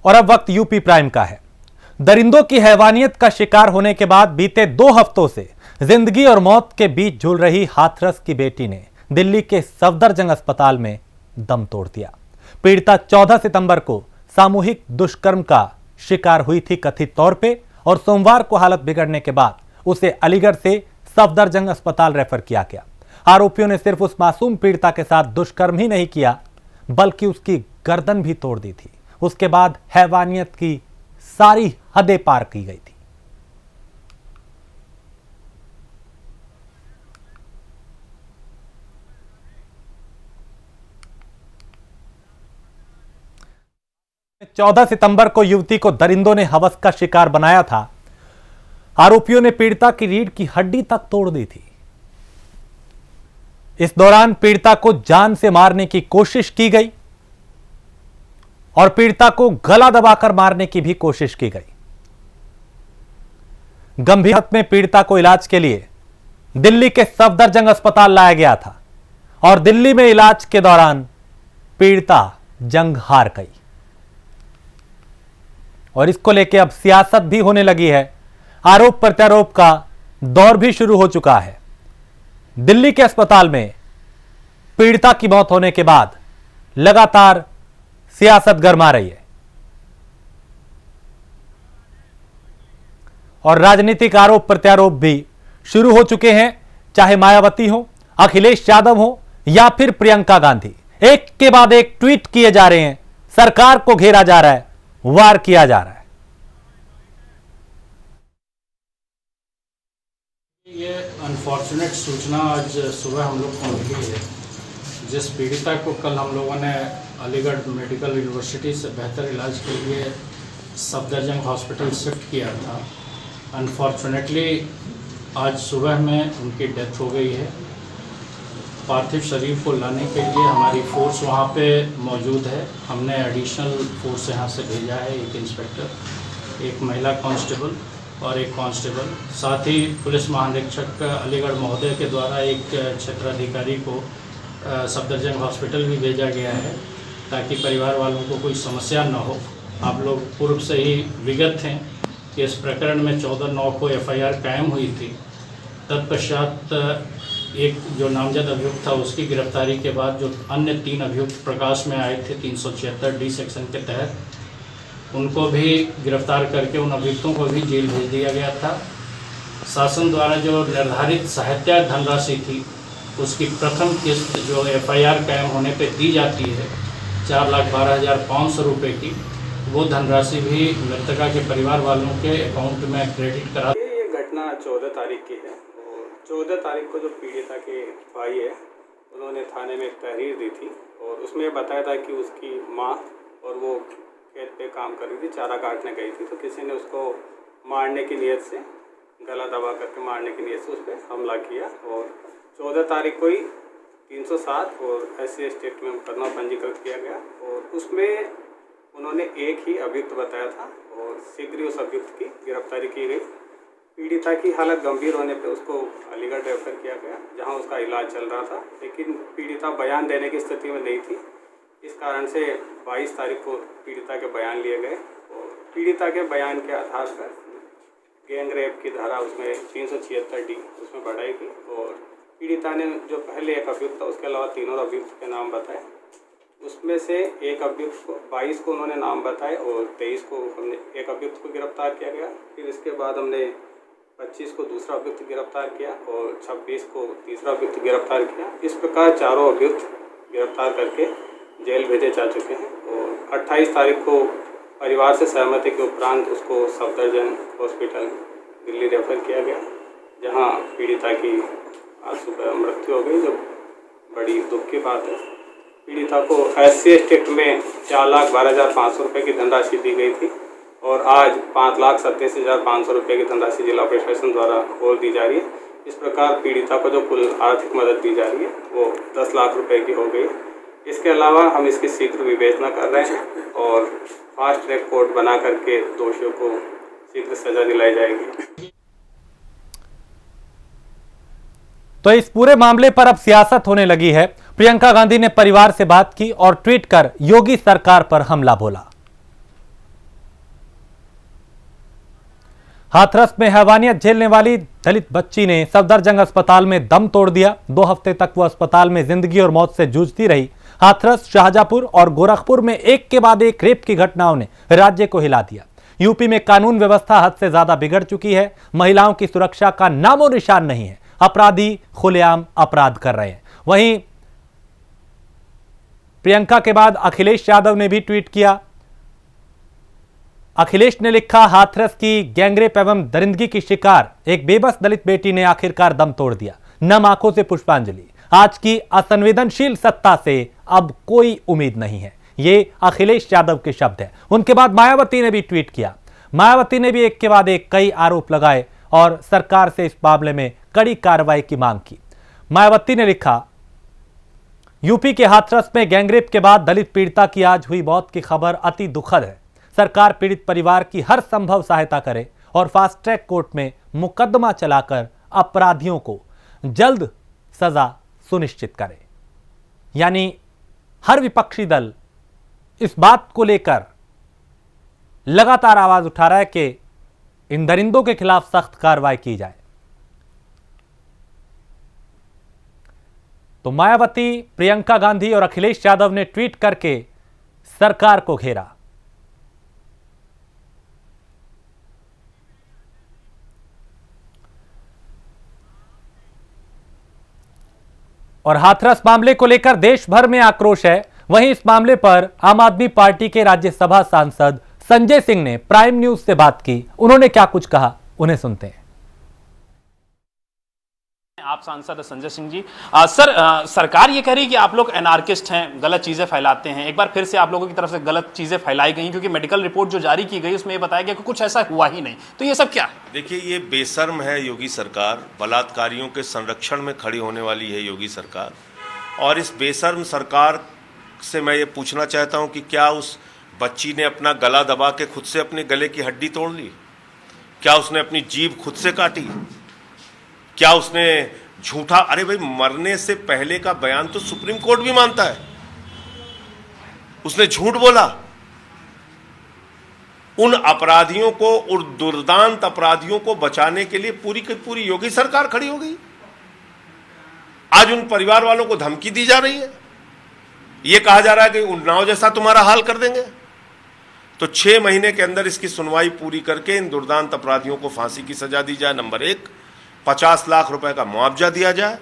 और अब वक्त यूपी प्राइम का है। दरिंदों की हैवानियत का शिकार होने के बाद बीते 2 हफ्तों से जिंदगी और मौत के बीच झूल रही हाथरस की बेटी ने दिल्ली के सफदरजंग अस्पताल में दम तोड़ दिया। पीड़िता 14 सितंबर को सामूहिक दुष्कर्म का शिकार हुई थी कथित तौर पे, और सोमवार को हालत बिगड़ने के बाद उसे अलीगढ़ से सफदरजंग अस्पताल रेफर किया गया। आरोपियों ने सिर्फ उस मासूम पीड़िता के साथ दुष्कर्म ही नहीं किया, बल्कि उसकी गर्दन भी तोड़ दी थी। उसके बाद हैवानियत की सारी हदें पार की गई थी। चौदह सितंबर को युवती को दरिंदों ने हवस का शिकार बनाया था। आरोपियों ने पीड़िता की रीढ़ की हड्डी तक तोड़ दी थी। इस दौरान पीड़िता को जान से मारने की कोशिश की गई और पीड़िता को गला दबाकर मारने की भी कोशिश की गई। गंभीर हालत में पीड़िता को इलाज के लिए दिल्ली के सफदरजंग अस्पताल लाया गया था और दिल्ली में इलाज के दौरान पीड़िता जंग हार गई और इसको लेकर अब सियासत भी होने लगी है। आरोप प्रत्यारोप का दौर भी शुरू हो चुका है। दिल्ली के अस्पताल में पीड़िता की मौत होने के बाद लगातार सियासत गरमा रही है और राजनीतिक आरोप प्रत्यारोप भी शुरू हो चुके हैं। चाहे मायावती हो, अखिलेश यादव हो या फिर प्रियंका गांधी, एक के बाद एक ट्वीट किए जा रहे हैं। सरकार को घेरा जा रहा है, वार किया जा रहा है। ये अनफॉर्चुनेट सूचना आज सुबह हम लोग को मिली है, जिस पीड़िता को कल हम लोगों ने अलीगढ़ मेडिकल यूनिवर्सिटी से बेहतर इलाज के लिए सफदरजंग हॉस्पिटल शिफ्ट किया था। अनफॉर्चुनेटली आज सुबह में उनकी डेथ हो गई है। पार्थिव शरीर को लाने के लिए हमारी फोर्स वहाँ पे मौजूद है। हमने एडिशनल फोर्स यहाँ से भेजा है, एक इंस्पेक्टर, एक महिला कांस्टेबल और एक कांस्टेबल। साथ ही पुलिस महानिरीक्षक अलीगढ़ महोदय के द्वारा एक क्षेत्राधिकारी को सफदरजंग हॉस्पिटल भी भेजा गया है, ताकि परिवार वालों को कोई समस्या न हो। आप लोग पूर्व से ही विगत हैं कि इस प्रकरण में 14/9 को FIR कायम हुई थी। तत्पश्चात एक जो नामजद अभियुक्त था उसकी गिरफ्तारी के बाद जो अन्य 3 अभियुक्त प्रकाश में आए थे 376D सेक्शन के तहत, उनको भी गिरफ्तार करके उन अभियुक्तों को भी जेल भेज दिया गया था। शासन द्वारा जो निर्धारित सहायता धनराशि थी उसकी प्रथम किस्त जो FIR कायम होने पे दी जाती है 4,12,500 रुपये की, वो धनराशि भी मृतका के परिवार वालों के अकाउंट में क्रेडिट करा। ये घटना 14 तारीख की है और 14 तारीख को जो पीड़िता के भाई है उन्होंने थाने में एक तहरीर दी थी और उसमें बताया था कि उसकी माँ और वो खेत पे काम कर रही थी, चारा काटने गई थी, तो किसी ने उसको मारने की नीयत से, गला दबा करके मारने की नीयत से उस पर हमला किया और 14 तारीख को ही 307 और SC स्टेट में मुकदमा पंजीकृत किया गया और उसमें उन्होंने एक ही अभियुक्त बताया था और शीघ्र ही उस अभियुक्त की गिरफ्तारी की गई। पीड़िता की हालत गंभीर होने पर उसको अलीगढ़ रेफर किया गया, जहां उसका इलाज चल रहा था, लेकिन पीड़िता बयान देने की स्थिति में नहीं थी। इस कारण से 22 तारीख को पीड़िता के बयान लिए गए और पीड़िता के बयान के आधार पर गैंग रेप की धारा उसमें 376D उसमें बढ़ाई गई और पीड़िता ने जो पहले एक अभियुक्त था उसके अलावा 3 और अभियुक्त के नाम बताए। उसमें से एक अभियुक्त को 22 को उन्होंने नाम बताए और 23 को हमने एक अभियुक्त को गिरफ्तार किया गया। फिर इसके बाद हमने 25 को दूसरा अभियुक्त गिरफ्तार किया और 26 को तीसरा अभियुक्त गिरफ्तार किया। इस प्रकार चारों अभियुक्त गिरफ्तार करके जेल भेजे जा चुके हैं और 28 तारीख को परिवार से सहमति के उपरांत उसको सफदरजंग हॉस्पिटल दिल्ली रेफर किया गया, जहां पीड़िता की आज सुबह मृत्यु हो गई, जो बड़ी दुख की बात है। पीड़िता को SC स्टेट में 4,12,500 रुपये की धनराशि दी गई थी और आज 5,87,500 रुपये की धनराशि जिला प्रशासन द्वारा और दी जा रही है। इस प्रकार पीड़िता को जो कुल आर्थिक मदद दी जा रही है वो 10 लाख रुपये की हो गई। इसके अलावा हम इसकी शीघ्र विवेचना कर रहे हैं और फास्ट ट्रैक कोर्ट बना करके दोषियों को शीघ्र सजा दिलाई जाएगी। तो इस पूरे मामले पर अब सियासत होने लगी है। प्रियंका गांधी ने परिवार से बात की और ट्वीट कर योगी सरकार पर हमला बोला। हाथरस में हैवानियत झेलने वाली दलित बच्ची ने सफदरजंग अस्पताल में दम तोड़ दिया। 2 हफ्ते तक वो अस्पताल में जिंदगी और मौत से जूझती रही। हाथरस, शाहजहांपुर और गोरखपुर में एक के बाद एक रेप की घटनाओं ने राज्य को हिला दिया। यूपी में कानून व्यवस्था हद से ज्यादा बिगड़ चुकी है। महिलाओं की सुरक्षा का नामो निशान नहीं है। अपराधी खुलेआम अपराध कर रहे हैं। वहीं प्रियंका के बाद अखिलेश यादव ने भी ट्वीट किया। अखिलेश ने लिखा, हाथरस की गैंगरेप एवं दरिंदगी की शिकार एक बेबस दलित बेटी ने आखिरकार दम तोड़ दिया। नम आंखों से पुष्पांजलि। आज की असंवेदनशील सत्ता से अब कोई उम्मीद नहीं है। ये अखिलेश यादव के शब्द हैं। उनके बाद मायावती ने भी ट्वीट किया। मायावती ने भी एक के बाद एक कई आरोप लगाए और सरकार से इस मामले में कड़ी कार्रवाई की मांग की। मायावती ने लिखा, यूपी के हाथरस में गैंगरेप के बाद दलित पीड़िता की आज हुई मौत की खबर अति दुखद है। सरकार पीड़ित परिवार की हर संभव सहायता करे और फास्ट ट्रैक कोर्ट में मुकदमा चलाकर अपराधियों को जल्द सजा सुनिश्चित करे। यानी हर विपक्षी दल इस बात को लेकर लगातार आवाज उठा रहा है कि इन दरिंदों के खिलाफ सख्त कार्रवाई की जाए। तो मायावती, प्रियंका गांधी और अखिलेश यादव ने ट्वीट करके सरकार को घेरा। और हाथरस मामले को लेकर देश भर में आक्रोश है। वहीं इस मामले पर आम आदमी पार्टी के राज्यसभा सांसद संजय सिंह ने प्राइम न्यूज से बात की। उन्होंने क्या कुछ कहा, उन्हें सुनते हैं। आप सांसद संजय सिंह जी, सर, सरकार ये कह रही है कि आप लोग एनार्किस्ट हैं, गलत चीजें फैलाते हैं। एक बार फिर से आप लोगों की तरफ से गलत चीजें फैलाई गई, क्योंकि मेडिकल रिपोर्ट जो जारी की गई उसमें ये बताया गया कि कुछ ऐसा हुआ ही नहीं। तो ये सब क्या है? देखिए, ये बेशर्म है योगी सरकार। बलात्कारियों के संरक्षण में खड़ी होने वाली है योगी सरकार। और इस बेशर्म सरकार से मैं ये पूछना चाहता हूँ कि क्या उस बच्ची ने अपना गला दबा के खुद से अपने गले की हड्डी तोड़ ली? क्या उसने अपनी जीभ खुद से काटी? क्या उसने झूठा, अरे भाई, मरने से पहले का बयान तो सुप्रीम कोर्ट भी मानता है। उसने झूठ बोला। उन अपराधियों को, उन दुर्दांत अपराधियों को बचाने के लिए पूरी की पूरी योगी सरकार खड़ी हो गई। आज उन परिवार वालों को धमकी दी जा रही है। यह कहा जा रहा है कि उन्नाव जैसा तुम्हारा हाल कर देंगे। तो 6 महीने के अंदर इसकी सुनवाई पूरी करके इन दुर्दांत अपराधियों को फांसी की सजा दी जाए। नंबर 1, 50 लाख रुपए का मुआवजा दिया जाए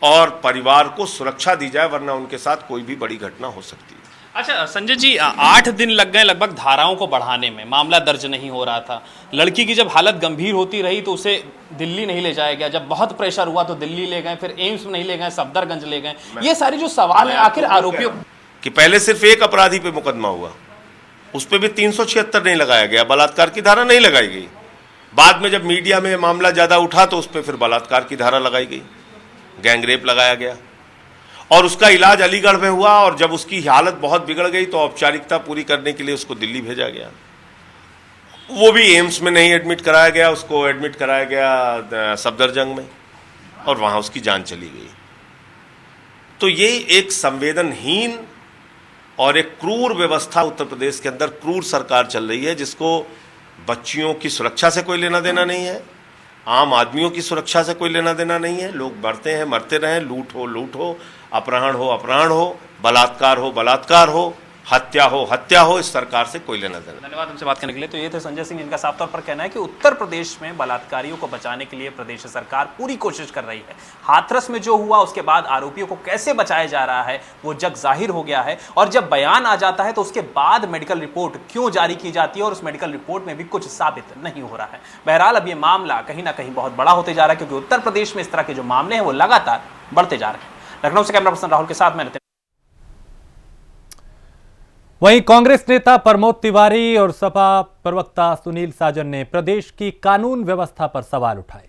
और परिवार को सुरक्षा दी जाए, वरना उनके साथ कोई भी बड़ी घटना हो सकती है। अच्छा संजय जी, 8 दिन लग गए लगभग धाराओं को बढ़ाने में। मामला दर्ज नहीं हो रहा था। लड़की की जब हालत गंभीर होती रही तो उसे दिल्ली नहीं ले जाया गया। जब बहुत प्रेशर हुआ तो दिल्ली ले गए, फिर एम्स में नहीं ले गए, सफदरगंज ले गए। ये सारी जो सवाल है, आखिर आरोपियों कि पहले सिर्फ एक अपराधी पे मुकदमा हुआ, उस पर भी 376 नहीं लगाया गया, बलात्कार की धारा नहीं लगाई गई। बाद में जब मीडिया में मामला ज्यादा उठा तो उस पर फिर बलात्कार की धारा लगाई गई, गैंगरेप लगाया गया। और उसका इलाज अलीगढ़ में हुआ और जब उसकी हालत बहुत बिगड़ गई तो औपचारिकता पूरी करने के लिए उसको दिल्ली भेजा गया। वो भी एम्स में नहीं एडमिट कराया गया, उसको एडमिट कराया गया सफदरजंग में और वहां उसकी जान चली गई। तो ये एक संवेदनहीन और एक क्रूर व्यवस्था उत्तर प्रदेश के अंदर, क्रूर सरकार चल रही है, जिसको बच्चियों की सुरक्षा से कोई लेना देना नहीं है, आम आदमियों की सुरक्षा से कोई लेना देना नहीं है। लोग मरते हैं, मरते रहें, लूट हो, अपहरण हो, बलात्कार हो, हत्या हो, इस सरकार से कोई लेना देना। धन्यवाद हमसे बात करने के लिए। तो ये थे संजय सिंह, जिनका साफ तौर पर कहना है कि उत्तर प्रदेश में बलात्कारियों को बचाने के लिए प्रदेश सरकार पूरी कोशिश कर रही है। हाथरस में जो हुआ उसके बाद आरोपियों को कैसे बचाया जा रहा है वो जग जाहिर हो गया है। और जब बयान आ जाता है तो उसके बाद मेडिकल रिपोर्ट क्यों जारी की जाती है और उस मेडिकल रिपोर्ट में भी कुछ साबित नहीं हो रहा है। बहरहाल अब ये मामला कहीं ना कहीं बहुत बड़ा होते जा रहा है, क्योंकि उत्तर प्रदेश में इस तरह के जो मामले हैं वो लगातार बढ़ते जा रहे हैं। लखनऊ से कैमरा पर्सन राहुल के साथ मैं। वहीं कांग्रेस नेता प्रमोद तिवारी और सपा प्रवक्ता सुनील साजन ने प्रदेश की कानून व्यवस्था पर सवाल उठाए।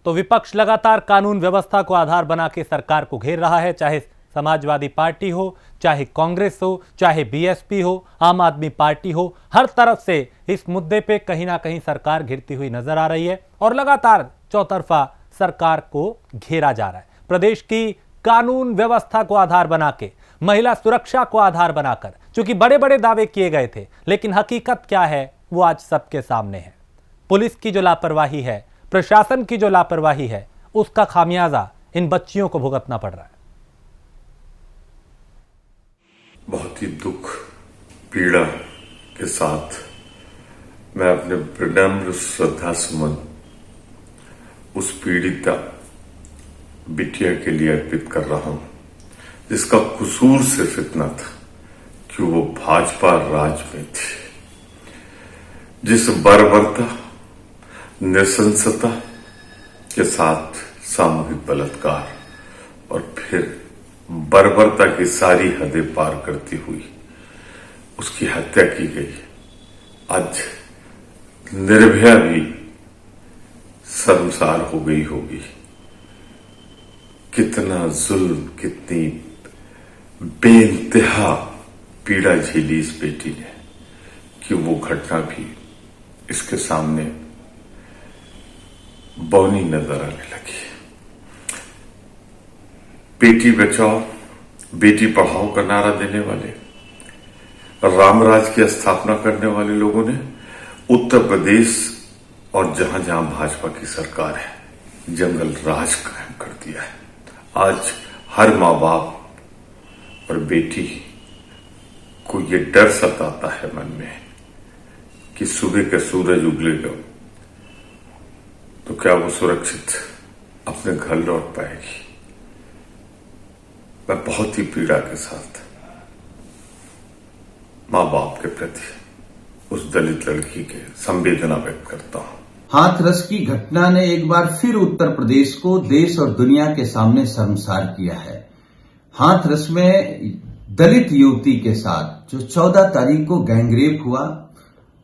तो विपक्ष लगातार कानून व्यवस्था को आधार बना के सरकार को घेर रहा है, चाहे समाजवादी पार्टी हो, चाहे कांग्रेस हो, चाहे बीएसपी हो, आम आदमी पार्टी हो, हर तरफ से इस मुद्दे पे कहीं ना कहीं सरकार घिरती हुई नजर आ रही है और लगातार चौतरफा सरकार को घेरा जा रहा है। प्रदेश की कानून व्यवस्था को आधार बना के, महिला सुरक्षा को आधार बनाकर, क्योंकि बड़े बड़े दावे किए गए थे, लेकिन हकीकत क्या है वो आज सबके सामने है। पुलिस की जो लापरवाही है, प्रशासन की जो लापरवाही है, उसका खामियाजा इन बच्चियों को भुगतना पड़ रहा है। बहुत ही दुख पीड़ा के साथ मैं अपने विनम्र श्रद्धा सुमन उस पीड़िता बिटिया के लिए अर्पित कर रहा हूं, जिसका कसूर सिर्फ इतना था कि वो भाजपा राज में थी। जिस बर्बरता, नृशंसता के साथ सामूहिक बलात्कार और फिर बर्बरता की सारी हदें पार करती हुई उसकी हत्या की गई, आज निर्भया भी शर्मसार हो गई होगी। कितना जुल्म, कितनी बेइंतहा पीड़ा झेली इस बेटी ने कि वो घटना भी इसके सामने बौनी नजर आने लगी। बेटी बचाओ बेटी पढ़ाओ का नारा देने वाले, रामराज की स्थापना करने वाले लोगों ने उत्तर प्रदेश और जहां जहां भाजपा की सरकार है, जंगल राज कायम कर दिया है। आज हर माँ बाप और बेटी को ये डर सताता है मन में कि सुबह का सूरज उगलेगा तो क्या वो सुरक्षित अपने घर लौट पाएगी। मैं बहुत ही पीड़ा के साथ माँ बाप के प्रति उस दलित लड़की के संवेदना व्यक्त करता हूं। हाथरस की घटना ने एक बार फिर उत्तर प्रदेश को देश और दुनिया के सामने शर्मसार किया है। हाथरस में दलित युवती के साथ जो 14 तारीख को गैंगरेप हुआ,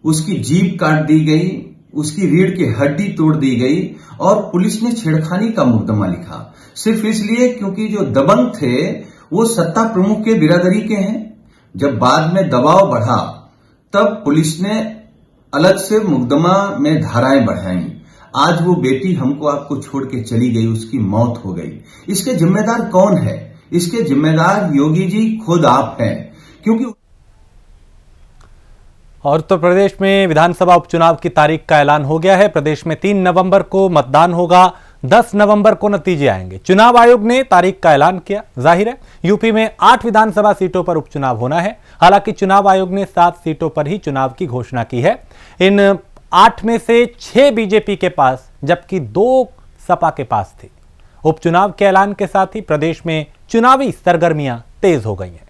उसकी जीभ काट दी गई, उसकी रीढ़ की हड्डी तोड़ दी गई और पुलिस ने छेड़खानी का मुकदमा लिखा, सिर्फ इसलिए क्योंकि जो दबंग थे वो सत्ता प्रमुख के बिरादरी के हैं। जब बाद में दबाव बढ़ा तब पुलिस ने अलग से मुकदमा में धाराएं बढ़ाई। आज वो बेटी हमको आपको छोड़ के चली गई, उसकी मौत हो गई। इसके जिम्मेदार कौन है? इसके जिम्मेदार योगी जी खुद आप हैं, क्योंकि और उत्तर प्रदेश में विधानसभा उपचुनाव की तारीख का ऐलान हो गया है। प्रदेश में 3 नवंबर को मतदान होगा, 10 नवंबर को नतीजे आएंगे। चुनाव आयोग ने तारीख का ऐलान किया। जाहिर है यूपी में 8 विधानसभा सीटों पर उपचुनाव होना है। हालांकि चुनाव आयोग ने 7 सीटों पर ही चुनाव की घोषणा की है। इन 8 में से 6 बीजेपी के पास जबकि 2 सपा के पास थी। उपचुनाव के ऐलान के साथ ही प्रदेश में चुनावी सरगर्मियां तेज हो गई हैं।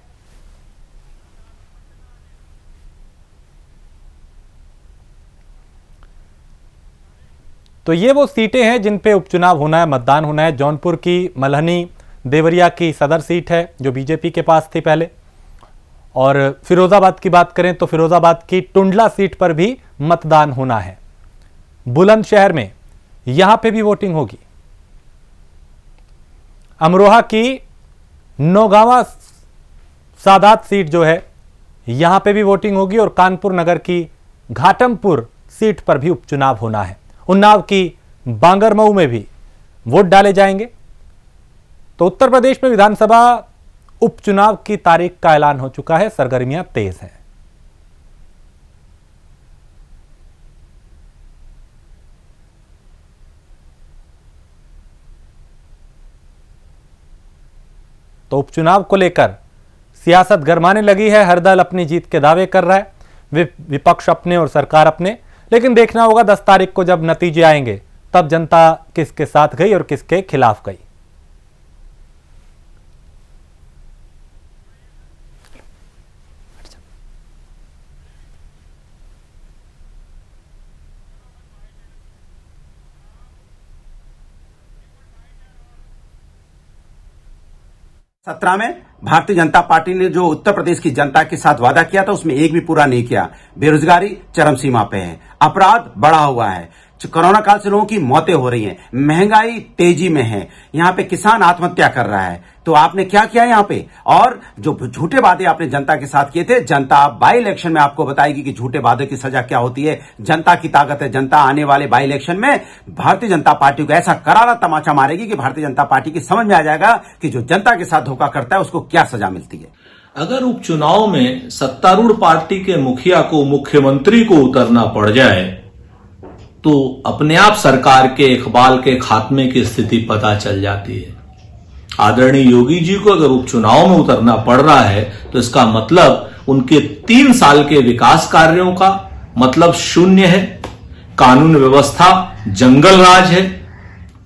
तो ये वो सीटें हैं जिन पे उपचुनाव होना है, मतदान होना है। जौनपुर की मल्हनी देवरिया की सदर सीट है जो बीजेपी के पास थी पहले, और फिरोजाबाद की बात करें तो फिरोजाबाद की टुंडला सीट पर भी मतदान होना है। बुलंदशहर में यहां पे भी वोटिंग होगी। अमरोहा की नौगांवा सादात सीट जो है यहां पे भी वोटिंग होगी और कानपुर नगर की घाटमपुर सीट पर भी उपचुनाव होना है। उन्नाव की बांगरमऊ में भी वोट डाले जाएंगे। तो उत्तर प्रदेश में विधानसभा उपचुनाव की तारीख का ऐलान हो चुका है। सरगर्मियां तेज हैं। तो उपचुनाव को लेकर सियासत गरमाने लगी है। हर दल अपनी जीत के दावे कर रहा है, विपक्ष अपने और सरकार अपने। लेकिन देखना होगा 10 तारीख को जब नतीजे आएंगे तब जनता किसके साथ गई और किसके खिलाफ गई। सत्रह में भारतीय जनता पार्टी ने जो उत्तर प्रदेश की जनता के साथ वादा किया था उसमें एक भी पूरा नहीं किया। बेरोजगारी चरम सीमा पे है, अपराध बढ़ा हुआ है, कोरोना काल से लोगों की मौतें हो रही हैं, महंगाई तेजी में है, यहाँ पे किसान आत्महत्या कर रहा है। तो आपने क्या किया यहाँ पे? और जो झूठे वादे आपने जनता के साथ किए थे, जनता बाई इलेक्शन में आपको बताएगी कि झूठे वादे की सजा क्या होती है। जनता की ताकत है। जनता आने वाले बाई इलेक्शन में भारतीय जनता पार्टी को ऐसा करारा तमाचा मारेगी कि भारतीय जनता पार्टी की समझ में आ जाएगा कि जो जनता के साथ धोखा करता है उसको क्या सजा मिलती है। अगर उपचुनाव में सत्तारूढ़ पार्टी के मुखिया को मुख्यमंत्री को उतरना पड़ जाए तो अपने आप सरकार के इकबाल के खात्मे की स्थिति पता चल जाती है। आदरणीय योगी जी को अगर उपचुनाव में उतरना पड़ रहा है तो इसका मतलब उनके 3 साल के विकास कार्यों का मतलब शून्य है, कानून व्यवस्था जंगल राज है,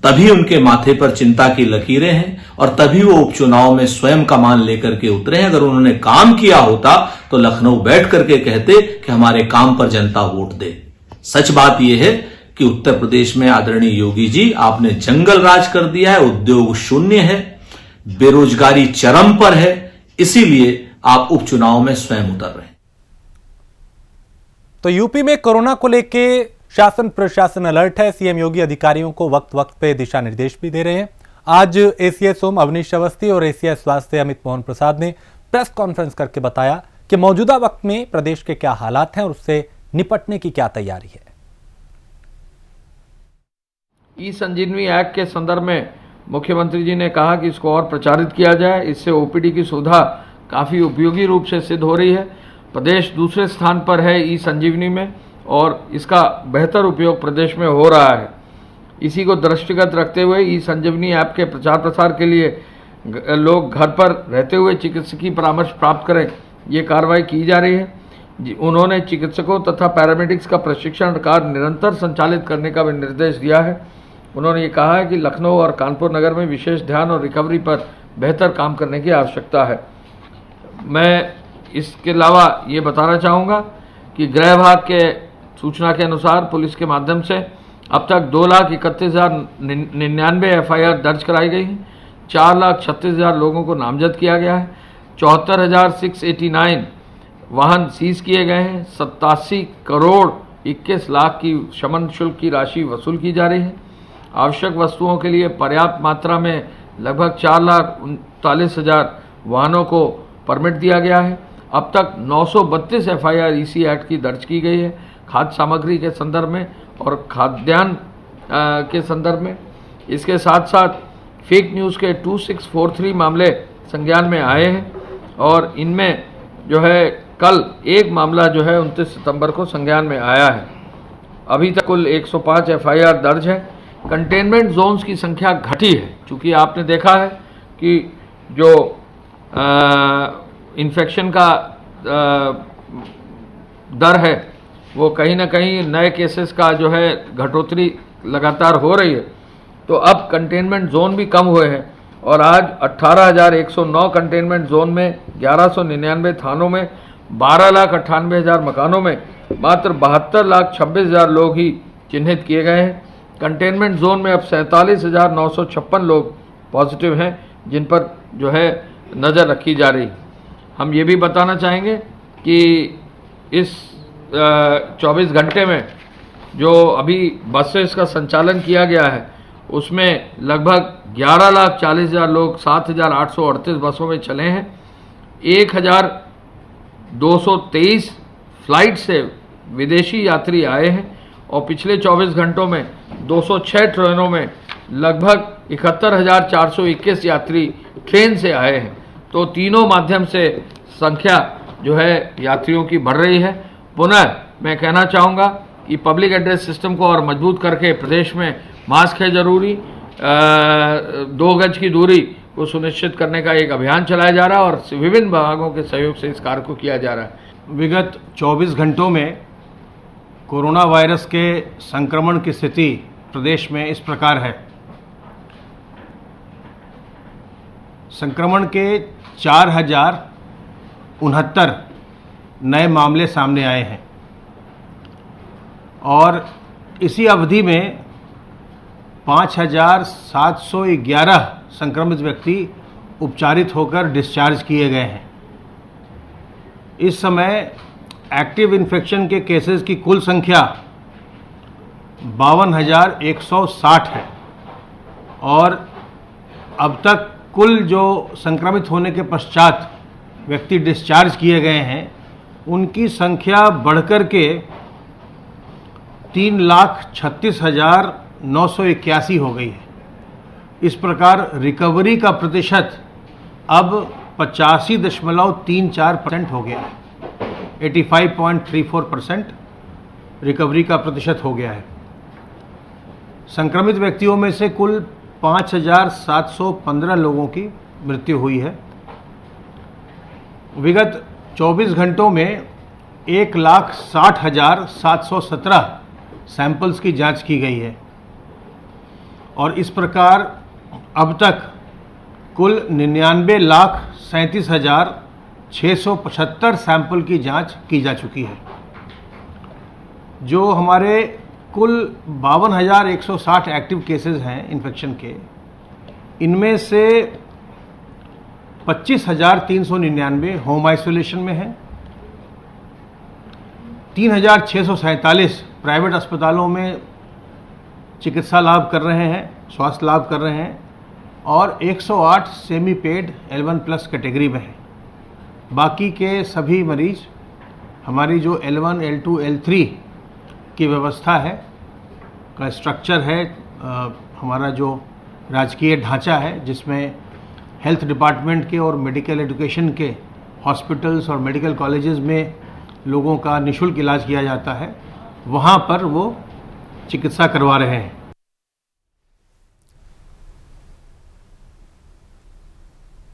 तभी उनके माथे पर चिंता की लकीरें हैं और तभी वो उपचुनाव में स्वयं का मान लेकर के उतरे हैं। अगर उन्होंने काम किया होता तो लखनऊ बैठ करके कहते कि हमारे काम पर जनता वोट दे। सच बात यह है कि उत्तर प्रदेश में आदरणीय योगी जी आपने जंगल राज कर दिया है, उद्योग शून्य है, बेरोजगारी चरम पर है, इसीलिए आप उपचुनाव में स्वयं उतर रहे हैं। तो यूपी में कोरोना को लेके शासन प्रशासन अलर्ट है। सीएम योगी अधिकारियों को वक्त वक्त पे दिशा निर्देश भी दे रहे हैं। आज एसीएस होम अवनीश अवस्थी और एसीएस स्वास्थ्य अमित मोहन प्रसाद ने प्रेस कॉन्फ्रेंस करके बताया कि मौजूदा वक्त में प्रदेश के क्या हालात हैं और उससे निपटने की क्या तैयारी है। ई संजीवनी एक्ट के संदर्भ में मुख्यमंत्री जी ने कहा कि इसको और प्रचारित किया जाए। इससे ओपीडी की सुविधा काफ़ी उपयोगी रूप से सिद्ध हो रही है। प्रदेश दूसरे स्थान पर है ई संजीवनी में और इसका बेहतर उपयोग प्रदेश में हो रहा है। इसी को दृष्टिगत रखते हुए ई संजीवनी ऐप के प्रचार प्रसार के लिए लोग घर पर रहते हुए चिकित्सकीय परामर्श प्राप्त करें, ये कार्रवाई की जा रही है। उन्होंने चिकित्सकों तथा पैरामेडिक्स का प्रशिक्षण कार्य निरंतर संचालित करने का भी निर्देश दिया है। उन्होंने ये कहा है कि लखनऊ और कानपुर नगर में विशेष ध्यान और रिकवरी पर बेहतर काम करने की आवश्यकता है। मैं इसके अलावा ये बताना चाहूँगा कि गृह विभाग के सूचना के अनुसार पुलिस के माध्यम से अब तक 2,31,099 एफआईआर दर्ज कराई गई हैं। 4,36,000 लोगों को नामजद किया गया है। 74,689 वाहन सीज किए गए हैं। 87 करोड़ 21 लाख की शमन शुल्क की राशि वसूल की जा रही है। आवश्यक वस्तुओं के लिए पर्याप्त मात्रा में लगभग 4,39,000 वाहनों को परमिट दिया गया है। अब तक 932 एफआईआर ईसी एक्ट की दर्ज की गई है खाद्य सामग्री के संदर्भ में और खाद्यान्न के संदर्भ में। इसके साथ साथ फेक न्यूज़ के 2643 मामले संज्ञान में आए हैं और इनमें जो है कल एक मामला जो है 29 सितंबर को संज्ञान में आया है। अभी तक कुल 105 एफआईआर दर्ज है। कंटेनमेंट जोन्स की संख्या घटी है, चूँकि आपने देखा है कि जो इन्फेक्शन का दर है वो कहीं ना कहीं नए केसेस का जो है घटोतरी लगातार हो रही है। तो अब कंटेनमेंट जोन भी कम हुए हैं और आज 18,109 कंटेनमेंट जोन में 1199 थानों में 12,98,000 मकानों में मात्र 72,26,000 लोग ही चिन्हित किए गए हैं। कंटेनमेंट जोन में अब 47,956 लोग पॉजिटिव हैं जिन पर जो है नज़र रखी जा रही। हम ये भी बताना चाहेंगे कि इस 24 घंटे में जो अभी बसेस का संचालन किया गया है उसमें लगभग 11,40,000 लोग 7,838 बसों में चले हैं। 1,223 फ्लाइट से विदेशी यात्री आए हैं और पिछले 24 घंटों में 206 ट्रेनों में लगभग 71,421 यात्री ट्रेन से आए हैं। तो तीनों माध्यम से संख्या जो है यात्रियों की बढ़ रही है। पुनः मैं कहना चाहूँगा कि पब्लिक एड्रेस सिस्टम को और मजबूत करके प्रदेश में मास्क है जरूरी, 2 गज की दूरी को सुनिश्चित करने का एक अभियान चलाया जा रहा है और विभिन्न विभागों के सहयोग से इस कार्य को किया जा रहा है। विगत 24 घंटों में कोरोना वायरस के संक्रमण की स्थिति प्रदेश में इस प्रकार है। संक्रमण के 4,069 नए मामले सामने आए हैं और इसी अवधि में 5,711 संक्रमित व्यक्ति उपचारित होकर डिस्चार्ज किए गए हैं। इस समय एक्टिव इन्फेक्शन के केसेस की कुल संख्या 52,160 है और अब तक कुल जो संक्रमित होने के पश्चात व्यक्ति डिस्चार्ज किए गए हैं उनकी संख्या बढ़कर के 3,36,981 हो गई है। इस प्रकार रिकवरी का प्रतिशत अब 85.34% हो गया है। 85.34% रिकवरी का प्रतिशत हो गया है। संक्रमित व्यक्तियों में से कुल 5,715 लोगों की मृत्यु हुई है। विगत 24 घंटों में 1,60,717 सैंपल्स की जांच की गई है और इस प्रकार अब तक कुल 99,37,675 सैंपल की जांच की जा चुकी है। जो हमारे कुल 52,160 एक्टिव केसेस हैं इन्फेक्शन के, इनमें से 25,399 होम आइसोलेशन में हैं, 3,647 प्राइवेट अस्पतालों में चिकित्सा लाभ कर रहे हैं, स्वास्थ्य लाभ कर रहे हैं और 108 सेमी पेड L1+ कैटेगरी में हैं। बाकी के सभी मरीज हमारी जो L1, L2, L3 की व्यवस्था है, का स्ट्रक्चर है, हमारा जो राजकीय ढांचा है जिसमें हेल्थ डिपार्टमेंट के और मेडिकल एजुकेशन के हॉस्पिटल्स और मेडिकल कॉलेजेस में लोगों का निःशुल्क इलाज किया जाता है, वहाँ पर वो चिकित्सा करवा रहे हैं।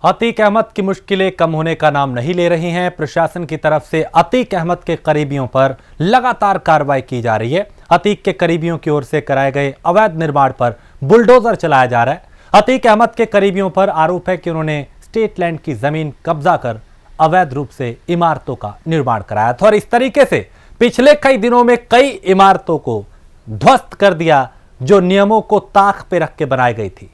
अतीक अहमद की मुश्किलें कम होने का नाम नहीं ले रही हैं। प्रशासन की तरफ से अतीक अहमद के करीबियों पर लगातार कार्रवाई की जा रही है। अतीक के करीबियों की ओर से कराए गए अवैध निर्माण पर बुलडोजर चलाया जा रहा है। अतीक अहमद के करीबियों पर आरोप है कि उन्होंने स्टेट लैंड की जमीन कब्जा कर अवैध रूप से इमारतों का निर्माण कराया था और इस तरीके से पिछले कई दिनों में कई इमारतों को ध्वस्त कर दिया जो नियमों को ताक पे रख के बनाई गई थी।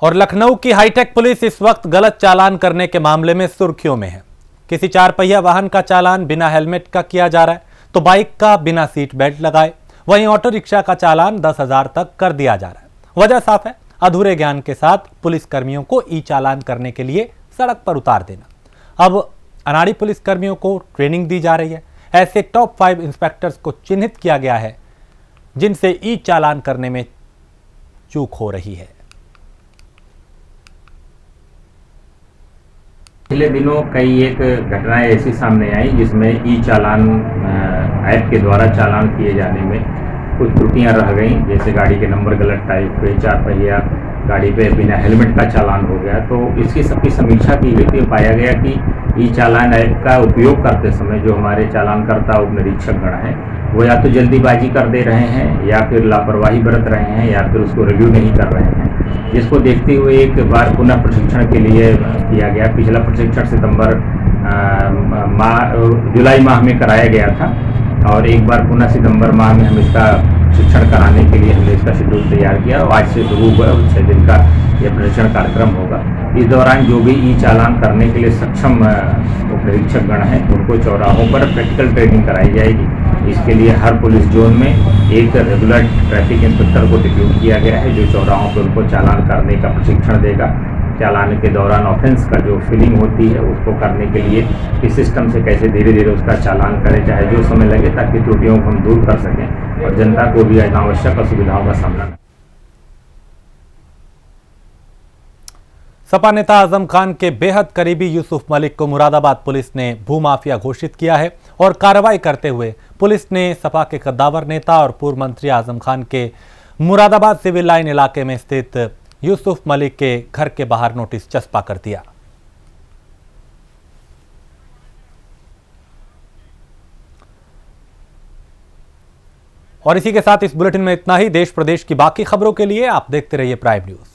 और लखनऊ की हाईटेक पुलिस इस वक्त गलत चालान करने के मामले में सुर्खियों में है। किसी 4 पहिया वाहन का चालान बिना हेलमेट का किया जा रहा है तो बाइक का बिना सीट बेल्ट लगाए, वहीं ऑटो रिक्शा का चालान 10,000 तक कर दिया जा रहा है। वजह साफ है, अधूरे ज्ञान के साथ पुलिस कर्मियों को ई चालान करने के लिए सड़क पर उतार देना। अब अनाड़ी पुलिस कर्मियों को ट्रेनिंग दी जा रही है। ऐसे टॉप 5 इंस्पेक्टर्स को चिन्हित किया गया है जिनसे ई चालान करने में चूक हो रही है। पिछले दिनों कई एक घटनाएं ऐसी सामने आई जिसमें ई चालान ऐप के द्वारा चालान किए जाने में कुछ त्रुटियां रह गईं, जैसे गाड़ी के नंबर गलत टाइप हुए, 4 पहिया गाड़ी पे बिना हेलमेट का चालान हो गया। तो इसकी सबकी समीक्षा की गई तो पाया गया कि ई चालान ऐप का उपयोग करते समय जो हमारे चालानकर्ता उप निरीक्षकगण हैं वो या तो जल्दीबाजी कर दे रहे हैं या फिर लापरवाही बरत रहे हैं या फिर उसको रिव्यू नहीं कर रहे हैं, जिसको देखते हुए एक बार पुनः प्रशिक्षण के लिए किया गया। पिछला प्रशिक्षण जुलाई माह में कराया गया था और एक बार पुनः सितंबर माह में हम इसका प्रशिक्षण कराने के लिए हमने इसका शेड्यूल तैयार किया और आज से शुरू हुआ 6 दिन का यह प्रशिक्षण कार्यक्रम होगा। इस दौरान जो भी ई चालान करने के लिए सक्षम प्रशिक्षकगण हैं उनको चौराहों पर प्रैक्टिकल ट्रेनिंग कराई जाएगी। इसके लिए हर पुलिस जोन में एक रेगुलर ट्रैफिक इंस्पेक्टर को डिप्यूट किया गया है जो चौराहों पर उनको चालान करने का प्रशिक्षण देगा। चालान के दौरान ऑफेंस का जो फिलिंग होती है उसको करने के लिए इस सिस्टम से कैसे धीरे धीरे उसका चालान करें, चाहे जो समय लगे, ताकि त्रुटियों को हम दूर कर सकें और जनता को भी अनावश्यक असुविधाओं का सामना न। सपा नेता आजम खान के बेहद करीबी यूसुफ मलिक को मुरादाबाद पुलिस ने भूमाफिया घोषित किया है और कार्रवाई करते हुए पुलिस ने सपा के कद्दावर नेता और पूर्व मंत्री आजम खान के मुरादाबाद सिविल लाइन इलाके में स्थित यूसुफ मलिक के घर के बाहर नोटिस चस्पा कर दिया। और इसी के साथ इस बुलेटिन में इतना ही। देश प्रदेश की बाकी खबरों के लिए आप देखते रहिए प्राइम न्यूज।